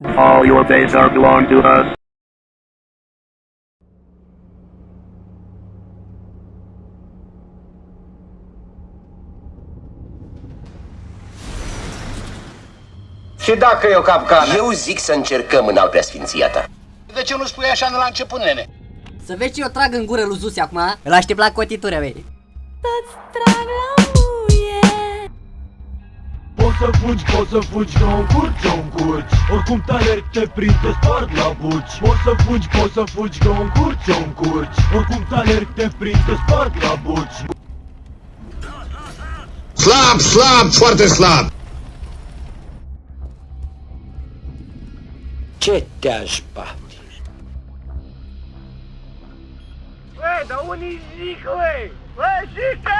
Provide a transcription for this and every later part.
All your base are belong to us. Și dacă e o capcană? Eu zic să încercăm în al preasfinția ta. De ce nu spui așa la început, nene? Să vezi ce eu trag în gură lui Zusi acum, îl aștept la cotitură, vei. Să-ți trag la muie. Poți să fugi, nu încurci, oricum te alerg, te prind, te spart la buci. Poți să fugi, nu încurci, oricum te alerg, te prind, te spart la buci. Slab, foarte slab. Ce te-aș bate? Băi, dar unii zic, băi! Băi, zică!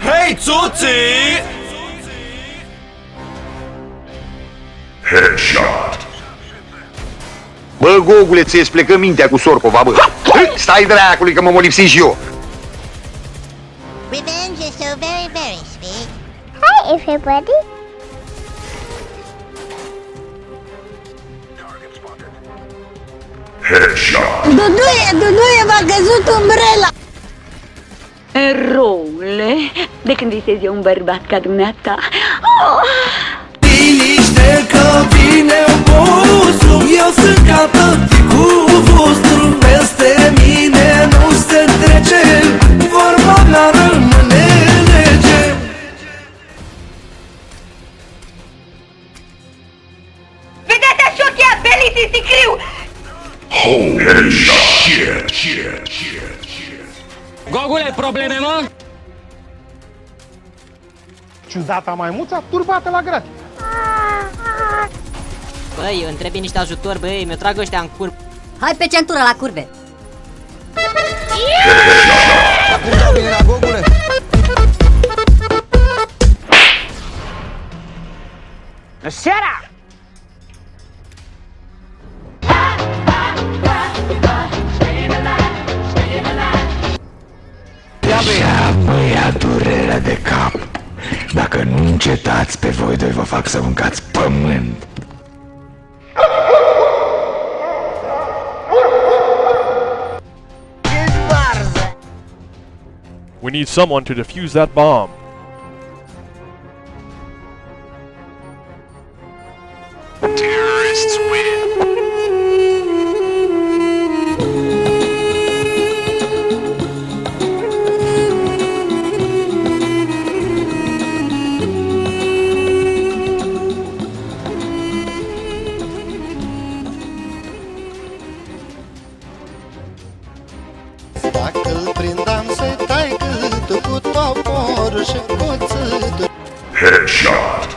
Hei, Tuți! Bă, Gogule, ți-e plecă mintea cu Sorcova, bă. Stai dracului că mă molipsi și eu. Revenge is so very, very sweet. Hi, everybody. Duduie, v-a căzut umbrela. Eroule, de când visezi un bărbat ca dumneata. Oh! Liniște că vine obosul, eu sunt ca tăticul vostru. Peste mine nu se trece, vorba mea rămâne lege. Vedeți așa că e belit sicriu! Holy shit. Gogule, probleme, mă? Ciudata maimuța turbată la grat. Băi, îmi trebuie niște ajutor, băi, mi-o trag ăștia în curb. Hai pe centură la curbe. Seara! Mă ia durerea de cap. Dacă nu încetați, pe voi doi vă fac să mâncați pământ. We need someone to defuse that bomb. Terrorists win. Dacă-l prindam să tai câtul cu topor și cuțitul. Headshot.